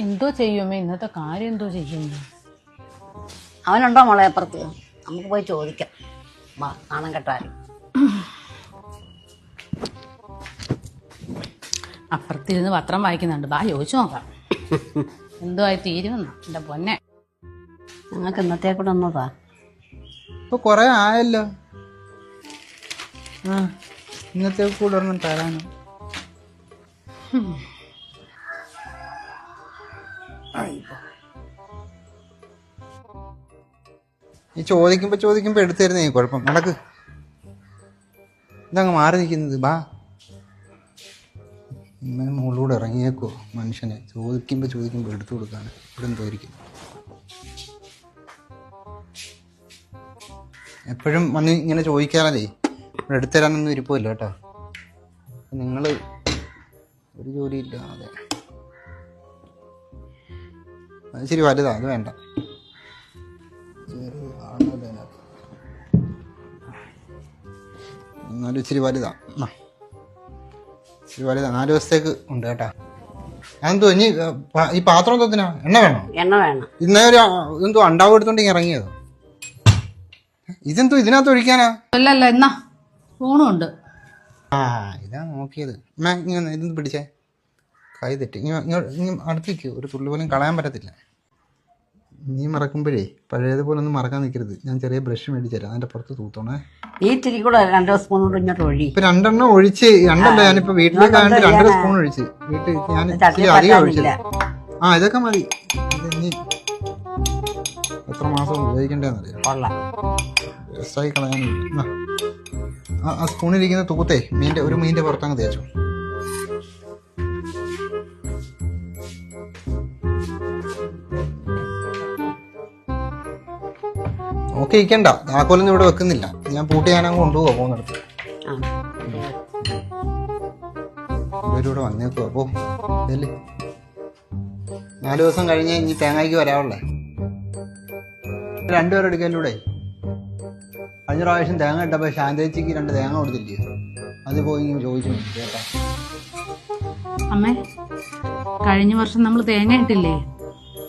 എന്തോ ചെയ്യുമേ, ഇന്നത്തെ കാര്യം എന്തോ ചെയ്യുന്നു? അവനുണ്ടോ മോളെ അപ്പുറത്ത്? നമുക്ക് പോയി ചോദിക്കാം. നാണം കെട്ടാലും അപ്പുറത്തിരുന്ന് പത്രം വായിക്കുന്നുണ്ട്, ബാ ചോദിച്ചു നോക്കാം. എന്തോ ആയി തീരുമെന്ന എന്റെ പൊന്നെ. ഞങ്ങൾക്ക് ഇന്നത്തെ കൂടെ ഒന്നതാ. ഇപ്പൊ കൊറേ ആയല്ലോ. ഇന്നത്തെ കൂടെ ഒരെണ്ണം തരാനോ? ഈ ചോദിക്കുമ്പോ എടുത്തു തരുന്നേ കുഴപ്പം. നടക്ക്, ഇതങ്ങ് മാറി നിൽക്കുന്നത്. ബാ, ഇങ്ങനെ മുകളിലൂടെ ഇറങ്ങിയേക്കോ മനുഷ്യനെ. ചോദിക്കുമ്പോ എടുത്തു കൊടുക്കാണ്. ഇവിടെ എന്തോയിരിക്കും എപ്പോഴും വന്ന് ഇങ്ങനെ ചോദിക്കാറേ. ഇവിടെ എടുത്തു തരാനൊന്നും ഇരിപ്പില്ല കേട്ടോ. നിങ്ങൾ ഒരു ജോലിയില്ല. അതെ, അത് ശരി, വലുതാ, അത് വേണ്ട. എന്നാലും ഇച്ചിരി വലുതാ. ഇച്ചിരി വലുതാ, 4 ദിവസത്തേക്ക് ഉണ്ട് കേട്ടാ. അതെന്തോ ഇനി ഈ പാത്രം എന്തോത്തിനാ? എണ്ണ വേണോ? എണ്ണ വേണം. ഇന്നേ ഒരു എന്തോ അണ്ടാവ് എടുത്തോണ്ട് ഇറങ്ങിയതോ? ഇതെന്തോ ഇതിനകത്ത് ഒഴിക്കാനാ? അല്ലല്ല, എന്നാ ഫോണും ഉണ്ട്. ഇതാ നോക്കിയത്. ഇങ്ങനെ ഇതൊന്ന് പിടിച്ചേ, കൈ തെറ്റി. അടുത്തേക്ക് ഒരു തുള്ളി പോലും കളയാൻ പറ്റത്തില്ല. നീ മറക്കുമ്പോഴേ പഴയതുപോലെ ഒന്നും മറക്കാൻ നിൽക്കരുത്. ഞാൻ ചെറിയ ബ്രഷ് മേടിച്ചു തരാം, അതിന്റെ പുറത്ത് തൂത്തോണേ. ഈ ഇത്തിരി കൂടെ 2 സ്പൂൺ കൊണ്ട് ഇങ്ങോട്ട് ഒഴി. ഇപ്പൊ 2 എണ്ണം ഒഴിച്ച്. 2 അല്ല, ഞാനിപ്പോ വീട്ടിലേക്ക് 2.5 സ്പൂൺ ഒഴിച്ച്. വീട്ടിൽ ഞാൻ ഇച്ചിരി അധികം ഒഴിച്ചില്ല. ഇതൊക്കെ മതി. ഇനി എത്ര മാസം ഉപയോഗിക്കണ്ടേന്നറിയാം. രസമായി കളയാനില്ല. ആ സ്പൂണിലിരിക്കുന്ന തൂത്തേ ഒരു മീനിന്റെ പുറത്തങ്ങ് തേച്ചു. നോക്കി ഇരിക്കണ്ട, താക്കോലൊന്നും ഇവിടെ വെക്കുന്നില്ല. ഞാൻ പൂട്ടി ഞാനങ്ങ് കൊണ്ടുപോവാ പോകുന്നിടത്ത്. ഇവരിവിടെ വന്നേക്കുവാ. അപ്പോ 4 ദിവസം കഴിഞ്ഞ് ഇനി തേങ്ങയ്ക്ക് വരാവുള്ളേ. 2 പേർ എടുക്കലൂടെ. കഴിഞ്ഞ പ്രാവശ്യം തേങ്ങ ഇട്ടപ്പോ ശാന്തേച്ചിക്ക് 2 തേങ്ങ കൊടുത്തില്ലേ? അത് പോയി ചോദിച്ചു കേട്ടാ. അമ്മേ, കഴിഞ്ഞ വർഷം നമ്മൾ തേങ്ങ ഇട്ടില്ലേ?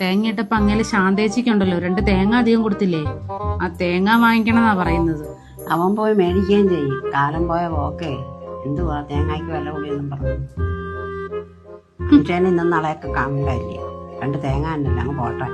തേങ്ങ ഇട്ടപ്പോ അങ്ങനെ ശാന്തേച്ചിക്കുണ്ടല്ലോ 2 തേങ്ങ അധികം കൊടുത്തില്ലേ? ആ തേങ്ങ വാങ്ങിക്കണമെന്നാ പറയുന്നത്. അവൻ പോയി മേടിക്കുകയും ചെയ്യും. കാലം പോയ പോക്കേ. എന്തുവാ തേങ്ങയ്ക്ക് വില കൂടിയെന്നും പറഞ്ഞു. മനുഷ്യന് ഇന്നും നാളെയൊക്കെ കാണില്ലല്ലേ. 2 തേങ്ങ ഉണ്ടല്ലോ, അങ്ങ് പോട്ടെ.